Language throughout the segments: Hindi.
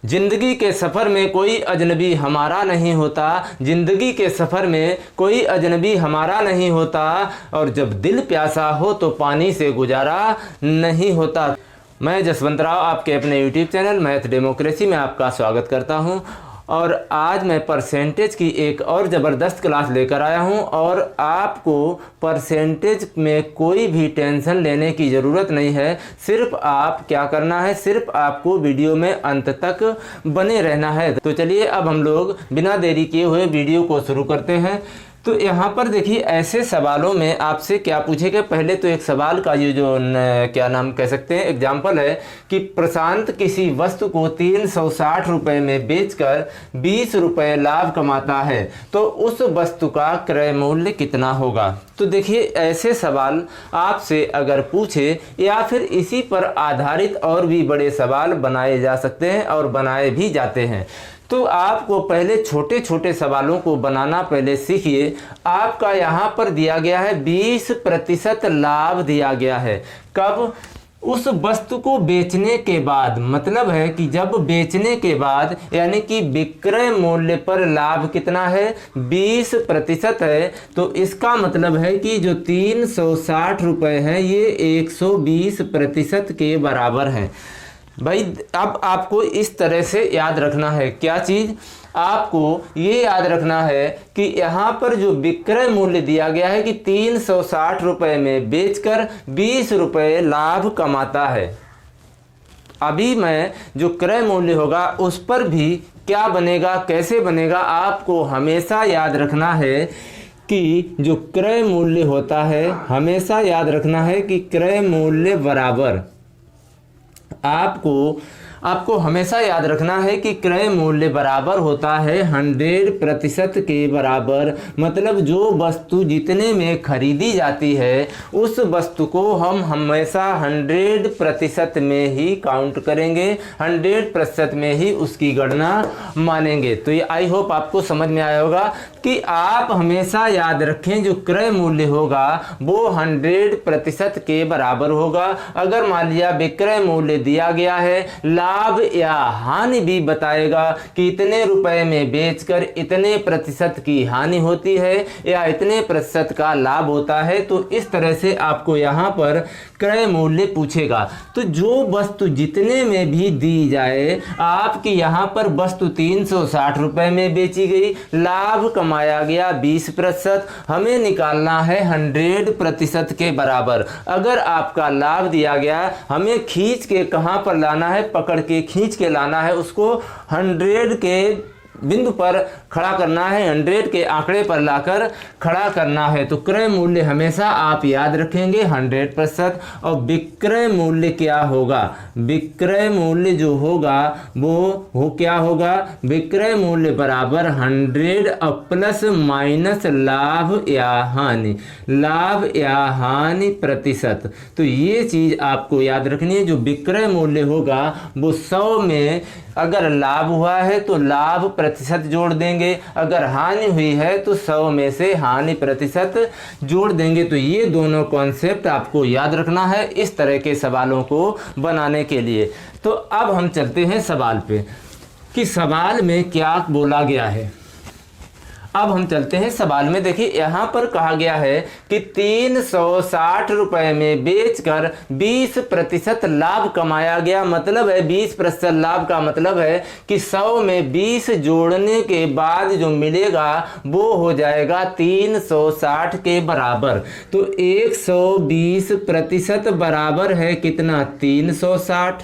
जिंदगी के सफ़र में कोई अजनबी हमारा नहीं होता, जिंदगी के सफ़र में कोई अजनबी हमारा नहीं होता, और जब दिल प्यासा हो तो पानी से गुजारा नहीं होता। मैं जसवंत राव आपके अपने यूट्यूब चैनल मैथ डेमोक्रेसी में आपका स्वागत करता हूं, और आज मैं परसेंटेज की एक और ज़बरदस्त क्लास लेकर आया हूं। और आपको परसेंटेज में कोई भी टेंशन लेने की ज़रूरत नहीं है। सिर्फ आप क्या करना है, सिर्फ आपको वीडियो में अंत तक बने रहना है। तो चलिए अब हम लोग बिना देरी किए हुए वीडियो को शुरू करते हैं। तो यहाँ पर देखिए, ऐसे सवालों में आपसे क्या पूछेगा। पहले तो एक सवाल का ये जो क्या नाम कह सकते हैं एग्जाम्पल है कि प्रशांत किसी वस्तु को 360 रुपये में बेचकर 20 रुपये लाभ कमाता है, तो उस वस्तु का क्रय मूल्य कितना होगा। तो देखिए, ऐसे सवाल आपसे अगर पूछे या फिर इसी पर आधारित और भी बड़े सवाल बनाए जा सकते हैं और बनाए भी जाते हैं। तो आपको पहले छोटे छोटे सवालों को बनाना पहले सीखिए। आपका यहाँ पर दिया गया है 20% लाभ दिया गया है। कब? उस वस्तु को बेचने के बाद, मतलब है कि जब बेचने के बाद, यानी कि विक्रय मूल्य पर लाभ कितना है, 20% है। तो इसका मतलब है कि जो 360 रुपये है ये 120% के बराबर है। भाई अब आपको इस तरह से याद रखना है, क्या चीज़? आपको ये याद रखना है कि यहाँ पर जो विक्रय मूल्य दिया गया है कि 360 रुपये में बेचकर 20 रुपये लाभ कमाता है। अभी मैं जो क्रय मूल्य होगा उस पर भी क्या बनेगा, कैसे बनेगा, आपको हमेशा याद रखना है कि जो क्रय मूल्य होता है, हमेशा याद रखना है कि क्रय मूल्य बराबर, आपको हमेशा याद रखना है कि क्रय मूल्य बराबर होता है 100% के बराबर। मतलब जो वस्तु जितने में खरीदी जाती है उस वस्तु को हम हमेशा 100% में ही काउंट करेंगे, 100% में ही उसकी गणना मानेंगे। तो ये आई होप आपको समझ में आया होगा कि आप हमेशा याद रखें जो क्रय मूल्य होगा वो 100% के बराबर होगा। अगर मान लिया विक्रय मूल्य दिया गया है, लाभ या हानि भी बताएगा कि इतने रुपए में बेचकर इतने प्रतिशत की हानि होती है या इतने प्रतिशत का लाभ होता है, तो इस तरह से आपको यहाँ पर क्रय मूल्य पूछेगा। तो जो वस्तु जितने में भी दी जाए, आपकी यहाँ पर वस्तु 360 रुपये में बेची गई, लाभ कमाया गया 20%, हमें निकालना है 100% के बराबर। अगर आपका लाभ दिया गया, हमें खींच के कहाँ पर लाना है, पकड़ के खींच के लाना है, उसको 100 के बिंदु पर खड़ा करना है, 100 के आंकड़े पर लाकर खड़ा करना है। तो क्रय मूल्य हमेशा आप याद रखेंगे 100%। और विक्रय मूल्य क्या होगा? विक्रय मूल्य जो होगा वो क्या होगा? विक्रय मूल्य बराबर 100 प्लस माइनस लाभ या हानि, लाभ या हानि प्रतिशत। तो ये चीज़ आपको याद रखनी है। जो विक्रय मूल्य होगा वो 100 में अगर लाभ हुआ है तो लाभ प्रतिशत जोड़ देंगे, अगर हानि हुई है तो 100 में से हानि प्रतिशत जोड़ देंगे। तो ये दोनों कॉन्सेप्ट आपको याद रखना है इस तरह के सवालों को बनाने के लिए। तो अब हम चलते हैं सवाल पे कि सवाल में क्या बोला गया है। अब हम चलते हैं सवाल में। देखिए, यहाँ पर कहा गया है कि 360 रुपये में बेचकर 20% लाभ कमाया गया। मतलब है 20% लाभ का मतलब है कि 100 में 20 जोड़ने के बाद जो मिलेगा वो हो जाएगा 360 के बराबर। तो 120% बराबर है कितना? 360।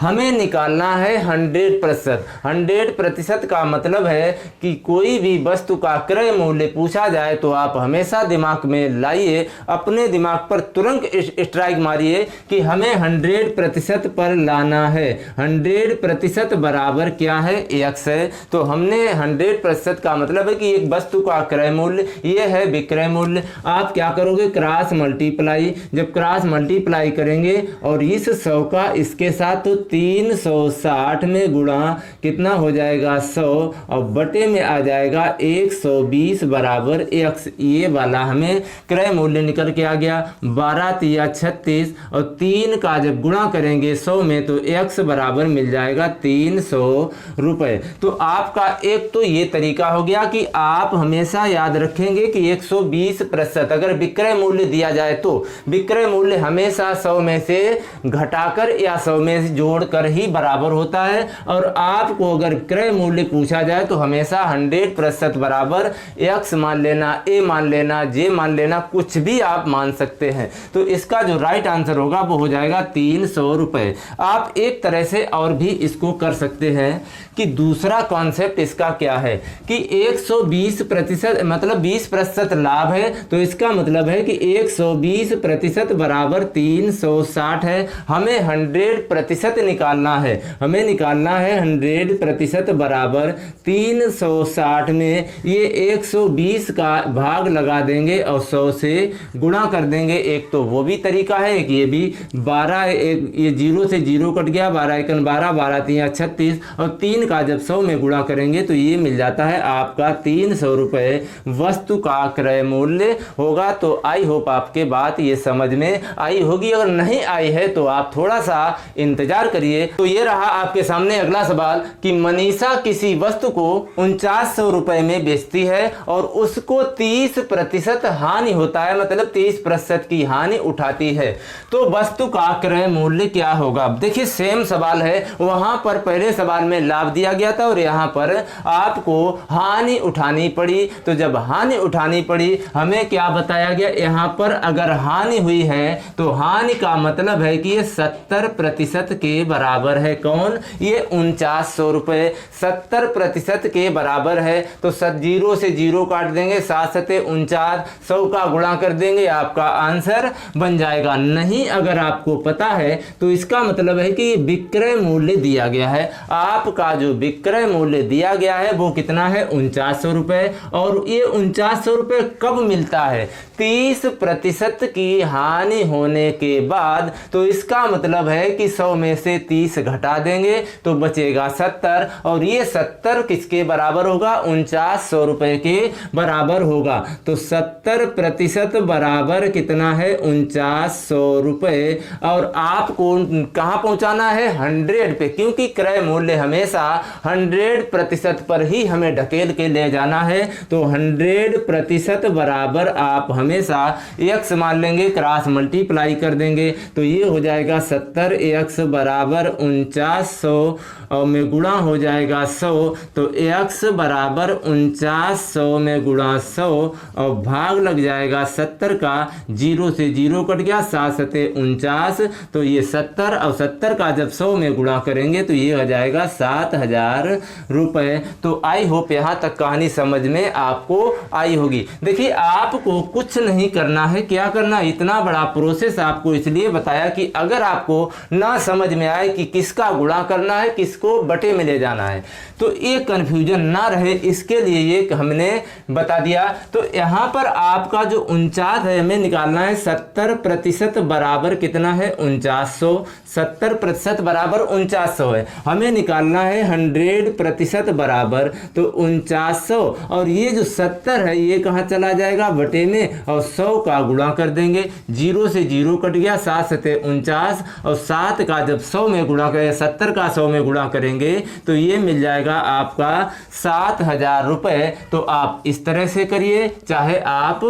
हमें निकालना है 100%। 100% का मतलब है कि कोई भी वस्तु का क्रय मूल्य पूछा जाए तो आप हमेशा दिमाग में लाइए, अपने दिमाग पर तुरंत स्ट्राइक मारिए कि हमें 100% पर लाना है। 100% बराबर क्या है? x है। तो हमने 100% का मतलब है कि एक वस्तु का क्रय मूल्य, ये है विक्रय मूल्य। आप क्या करोगे? Cross multiply. जब क्रॉस मल्टीप्लाई करेंगे और इस 100 का इसके साथ, तो 360 में गुणा कितना हो जाएगा 100 और बटे में आ जाएगा 120 बराबर x। ये वाला हमें क्रय मूल्य निकल के आ गया। 12 तिया 36 और 3 का जब गुणा करेंगे 100 में तो x बराबर मिल जाएगा 300 रुपये। तो आपका एक तो ये तरीका हो गया कि आप हमेशा याद रखेंगे कि 120% अगर विक्रय मूल्य दिया जाए तो विक्रय मूल्य हमेशा 100 में से घटाकर या 100 में से जोड़कर ही बराबर होता है। और आपको अगर क्रय मूल्य पूछा जाए तो हमेशा 100% बराबर x मान लेना, a मान लेना, j मान लेना, कुछ भी आप मान सकते हैं। तो इसका जो राइट आंसर होगा वो हो जाएगा 300 रुपये। आप एक तरह से और भी इसको कर सकते हैं कि दूसरा कॉन्सेप्ट इसका क्या है कि 120% मतलब 20% लाभ है, तो इसका मतलब है कि 120% बराबर 360 है। हमें 100% निकालना है, हमें निकालना है 100% बराबर 360 में ये 120 का भाग लगा देंगे और 100 से गुणा कर देंगे। एक तो वो भी तरीका है, एक ये भी 12 ये 0 से 0 कट गया, 12 एकन 12, 12 तिया 36 और 3 का जब 100 में गुणा करेंगे तो ये मिल जाता है आपका 300 रुपये वस्तु का क्रय मूल्य होगा। तो आई होप आपके बात ये समझ में आई होगी। अगर नहीं आई है तो आप थोड़ा सा इंतजार करिए। तो ये रहा आपके सामने अगला सवाल कि मनीषा किसी वस्तु को 4900 रुपये में बेचती है और उसको 30% हानि होता है, मतलब 30% की हानि उठाती है, तो वस्तु का क्रय मूल्य क्या होगा। देखिए सेम सवाल है, वहां पर पहले सवाल में लाभ दिया गया था और यहाँ पर आपको हानि उठानी पड़ी। तो जब हानि उठानी पड़ी हमें क्या बताया गया, यहाँ पर अगर हानि हुई है तो हानि का मतलब है कि ये 70% के बराबर है। कौन, ये 4900 रुपये 70% के बराबर है। तो 0 से 0 काट देंगे, 7 सते 49, 100 का गुणा कर देंगे, आपका आंसर बन जाएगा। नहीं अगर आपको पता है तो इसका मतलब है कि विक्रय मूल्य दिया गया है, आपका जो विक्रय मूल्य दिया गया है वो कितना है 4900 रुपये। और ये 4900 रुपये कब मिलता है, 30% की हानि होने के बाद। तो इसका मतलब है कि 100 में से 30 घटा देंगे तो बचेगा 70 और ये 70 किसके बराबर होगा, 4900 रुपये के बराबर होगा। तो 70% बराबर कितना है 4900 रुपये। और आपको कहाँ पहुँचाना है 100 पे, क्योंकि क्रय मूल्य हमेशा 100% पर ही हमें ढकेल के ले जाना है। तो 100% बराबर आप हमेशा x मान लेंगे, क्रॉस मल्टीप्लाई कर देंगे तो ये हो जाएगा 70, x बराबर 4900 और में गुणा हो जाएगा 100। तो x बराबर 4900 में गुणा 100 और भाग लग जाएगा 70 का, 0 से 0 कट गया, 7 सते 49, तो ये 70 और 70 का जब 100 में गुणा करेंगे तो ये हो जाएगा 7000 रुपये। तो आई होप यहाँ तक कहानी समझ में आपको आई होगी। देखिए आपको कुछ नहीं करना है, क्या करना, इतना बड़ा प्रोसेस आपको इसलिए बताया कि अगर आपको ना समझ में आए कि किसका गुणा करना है, किसको बटे में ले जाना है, तो ये कन्फ्यूजन ना रहे इसके लिए ये हमने बता दिया। तो यहाँ पर आपका जो 49 है हमें निकालना है 70% बराबर कितना है 4900, 70% बराबर 4900 है, हमें निकालना है 100% बराबर तो 4900 और ये जो 70 है ये कहाँ चला जाएगा बटे में और 100 का गुणा कर देंगे, 0 से 0 कट गया, 7 सते 49 और 7 का जब 100 में गुणा करें 70 का 100 में गुणा करेंगे तो ये मिल जाएगा आपका 7000 रुपये। तो आप इस तरह से करिए, चाहे आप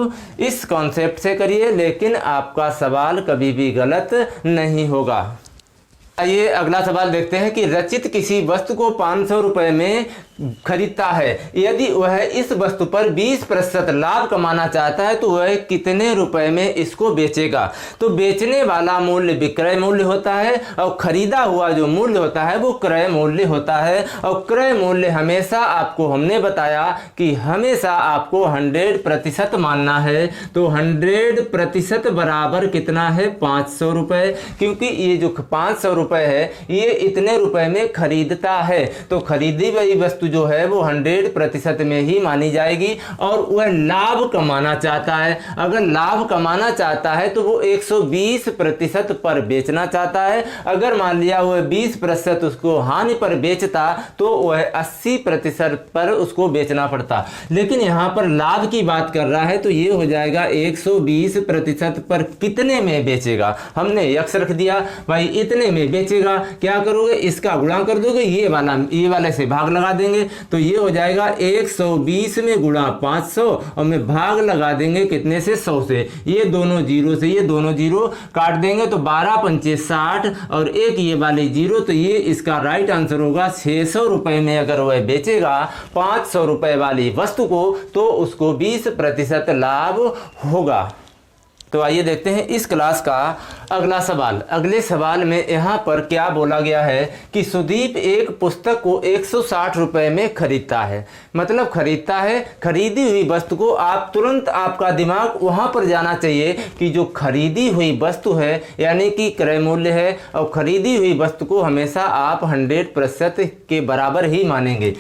इस कॉन्सेप्ट से करिए, लेकिन आपका सवाल कभी भी गलत नहीं होगा। आइए अगला सवाल देखते हैं कि रचित किसी वस्तु को 500 रुपये में खरीदता है, यदि वह इस वस्तु पर 20% लाभ कमाना चाहता है तो वह कितने रुपए में इसको बेचेगा। तो बेचने वाला मूल्य विक्रय मूल्य होता है और खरीदा हुआ जो मूल्य होता है वो क्रय मूल्य होता है। और क्रय मूल्य हमेशा आपको हमने बताया कि हमेशा आपको 100% मानना है। तो 100% बराबर कितना है 500 रुपये, क्योंकि ये जो 500 रुपये रुपए है, ये इतने रुपए में खरीदता है, तो खरीदी हुई वस्तु जो है वो 100% में ही मानी जाएगी। और वह लाभ कमाना चाहता है, अगर लाभ कमाना चाहता है तो वो 120% पर बेचना चाहता है। अगर मान लिया वह 20% उसको हानि पर बेचता तो वह 80% पर उसको बेचना पड़ता। लेकिन यहाँ पर लाभ की बात कर रहा है तो ये हो जाएगा 120% पर कितने में बेचेगा। हमने x रख दिया भाई, इतने में बेचेगा। क्या करोगे, इसका गुणा कर दोगे, ये वाले से भाग लगा देंगे, तो ये हो जाएगा 120 में गुणा 500 और में भाग लगा देंगे कितने से, 100 से। ये दोनों जीरो से ये दोनों जीरो काट देंगे तो 12 पंचे 60 और एक ये वाले जीरो, तो ये इसका राइट आंसर होगा 600 रुपए में अगर वह बेचेगा 500 रुपए वाली वस्तु को तो उसको 20% लाभ होगा। तो आइए देखते हैं इस क्लास का अगला सवाल। अगले सवाल में यहाँ पर क्या बोला गया है कि सुदीप एक पुस्तक को 160 रुपए में खरीदता है। मतलब खरीदता है, खरीदी हुई वस्तु को आप तुरंत आपका दिमाग वहाँ पर जाना चाहिए कि जो खरीदी हुई वस्तु है यानी कि क्रय मूल्य है, और खरीदी हुई वस्तु को हमेशा आप 100% के बराबर ही मानेंगे।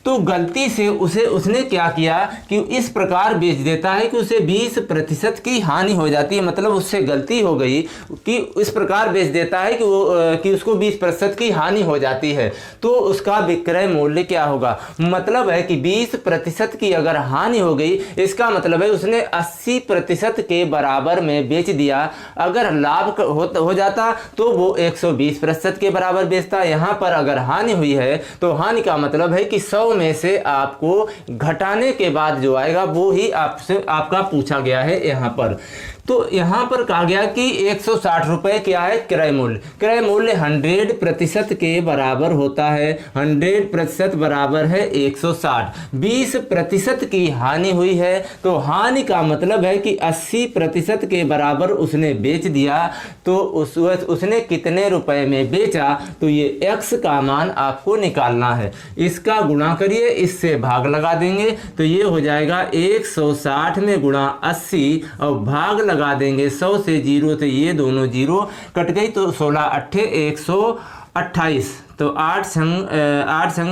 तो गलती से उसने क्या किया कि इस प्रकार बेच देता है कि उसे 20% की हानि हो जाती है। मतलब उससे गलती हो गई कि इस प्रकार बेच देता है कि उसको 20% की हानि हो जाती है, तो उसका विक्रय मूल्य क्या होगा। मतलब है कि 20% की अगर हानि हो गई, इसका मतलब है उसने 80% के बराबर में बेच दिया। अगर लाभ हो जाता तो वो 120% के बराबर बेचता। यहाँ पर अगर हानि हुई है तो हानि का मतलब है कि 100 में से आपको घटाने के बाद जो आएगा वो ही आपका पूछा गया है यहाँ पर। तो यहाँ पर कहा गया कि 160 रुपए क्या है क्रय मूल्य। क्रय मूल्य 100% के बराबर होता है। 100% बराबर है 160। 20% की हानि हुई है तो हानि का मतलब है कि 80% के बराबर उसने बेच दिया। तो उसने कितने रुपए में बेचा, तो ये x का मान आपको निकालना है। इसका गुणा करिए, इससे भाग लगा देंगे तो ये हो जाएगा 160 में गुणा 80 और भाग लगा देंगे 100 से, जीरो से ये दोनों जीरो कट गई तो 16 अट्ठे 128। तो 8 संग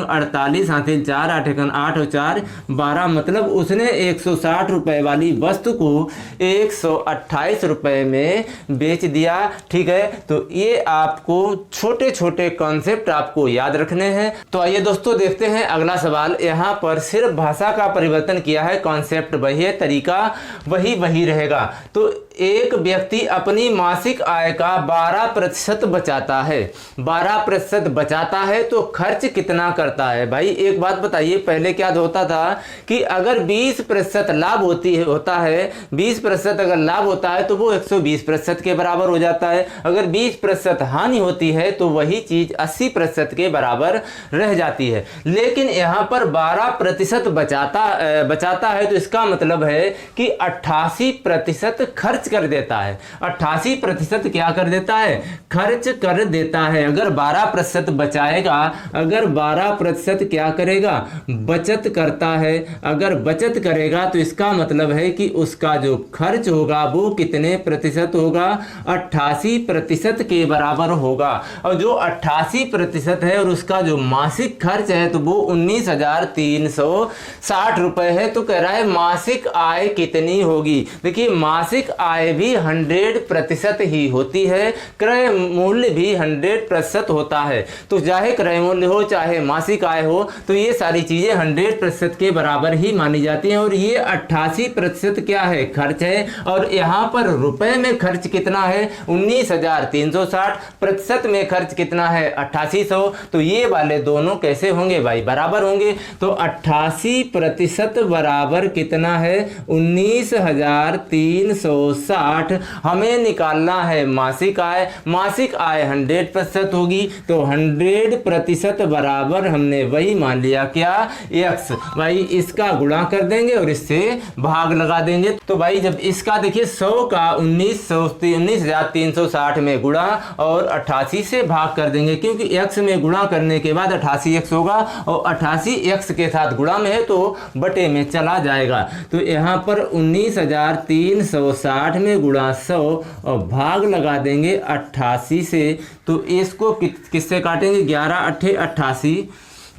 48 हाथ 4 8 एकन 8 और 4 12। मतलब उसने 160 रुपए वाली वस्तु को 128 रुपए में बेच दिया। ठीक है, तो ये आपको छोटे छोटे कॉन्सेप्ट आपको याद रखने हैं। तो आइए दोस्तों देखते हैं अगला सवाल। यहाँ पर सिर्फ भाषा का परिवर्तन किया है, कॉन्सेप्ट वही है, तरीका वही रहेगा। तो एक व्यक्ति अपनी मासिक आय का 12% बचाता है। 12% बचाता है तो खर्च कितना करता है। भाई एक बात बताइए, पहले क्या होता था कि अगर 20% लाभ होता है, 20% अगर लाभ होता है तो वो 120% के बराबर हो जाता है। अगर 20% हानि होती है तो वही चीज 80% के बराबर रह जाती है। लेकिन यहाँ पर 12% बचाता है तो इसका मतलब है कि 88% खर्च कर देता है। 88% क्या कर देता है, खर्च कर देता है। अगर 12% बचाएगा, अगर 12% क्या करेगा, बचत करता है। अगर बचत करेगा तो इसका मतलब है कि उसका जो खर्च होगा वो कितने प्रतिशत होगा, 88% के बराबर होगा। और जो 88% है और उसका जो मासिक खर्च है तो वो 19,360 रुपए है। तो कह रहा है मासिक आय कितनी होगी। देखिए मासिक आय भी 100% ही होती है, क्रय मूल्य भी 100% होता है। तो चाहे क्रय मूल्य हो चाहे मासिक आय हो तो ये सारी चीजें 100% के बराबर ही मानी जाती हैं। और ये 88% क्या है, खर्च है। और यहाँ पर रुपए में खर्च कितना है, 19,360। प्रतिशत में खर्च कितना है, 8800। तो ये वाले दोनों कैसे होंगे भाई, बराबर होंगे। तो 88% बराबर कितना है, 19,360। हमें निकालना है मासिक आय। मासिक आय 100% होगी तो 100% बराबर हमने वही मान लिया क्या, x। भाई इसका गुणा कर देंगे और इससे भाग लगा देंगे। तो भाई जब इसका देखिए 100 का 19,360 में गुणा और 88 से भाग कर देंगे, क्योंकि x में गुणा करने के बाद 88x होगा और 88x के साथ गुणा में है तो बटे में चला जाएगा। तो यहाँ पर 19,360 में गुणा 100 और भाग लगा देंगे 88 से, तो इसको किससे काटेंगे, 11 अट्ठे 88,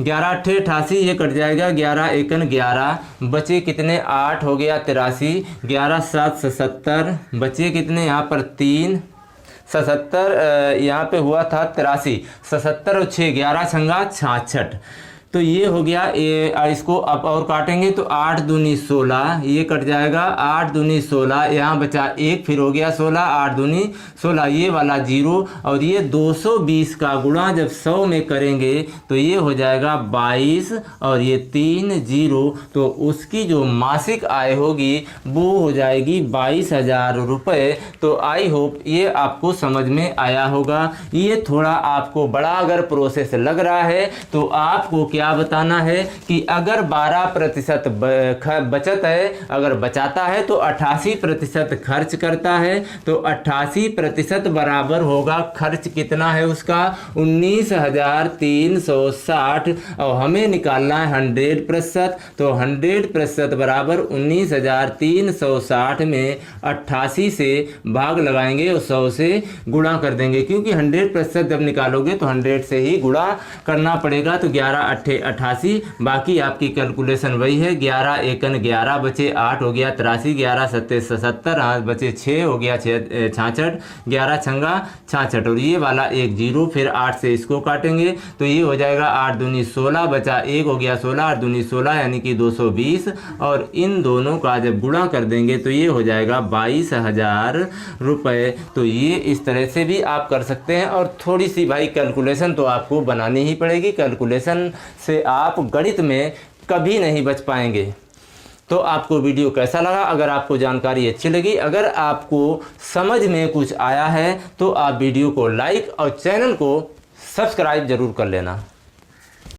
11 अट्ठे 88, ये कट जाएगा, 11 एकन 11, बचे कितने 8 हो गया 83, 11 7 77, बचे कितने यहाँ पर 3 77, यहाँ पे हुआ था 83, 77 और 6 11 छंगा 66। तो ये हो गया। ये इसको अब और काटेंगे तो 8 दूनी 16, ये कट जाएगा, 8 दूनी 16, यहाँ बचा 1, फिर हो गया 16, 8 दूनी 16, ये वाला 0, और ये 220 का गुणा जब 100 में करेंगे तो ये हो जाएगा 22, और ये 3 0, तो उसकी जो मासिक आय होगी वो हो जाएगी 22,000 रुपये। तो आई होप ये आपको समझ में आया होगा। ये थोड़ा आपको बड़ा अगर प्रोसेस लग रहा है तो आपको क्या बताना है कि अगर 12% बचत है, अगर बचाता है तो 88% खर्च करता है, तो 88% बराबर होगा खर्च कितना है उसका 19,360, और हमें निकालना है 100%, तो 100% बराबर 19,360 में 88 से भाग लगाएंगे और 100 से गुणा कर देंगे, क्योंकि 100% जब निकालोगे तो 100 से ही गुणा करना पड़ेगा। तो 11 अट्ठे 88, बाकी आपकी कैलकुलेशन वही है, 11 एकन 11, बचे 8 हो गया 83, 11 सत्ते 77, बचे 6 हो गया 66, 11 छंगा 66, और ये वाला 1 0, फिर 8 से इसको काटेंगे तो ये हो जाएगा 8 दूनी 16, बचा 1 हो गया 16, 8 दूनी 16 यानी कि 220, और इन दोनों का जब गुणा कर देंगे तो ये हो जाएगा 22,000 रुपये। तो ये इस तरह से भी आप कर सकते हैं, और थोड़ी सी भाई कैलकुलेशन तो आपको बनानी ही पड़ेगी, कैलकुलेशन से आप गणित में कभी नहीं बच पाएंगे। तो आपको वीडियो कैसा लगा? अगर आपको जानकारी अच्छी लगी, अगर आपको समझ में कुछ आया है तो आप वीडियो को लाइक और चैनल को सब्सक्राइब जरूर कर लेना।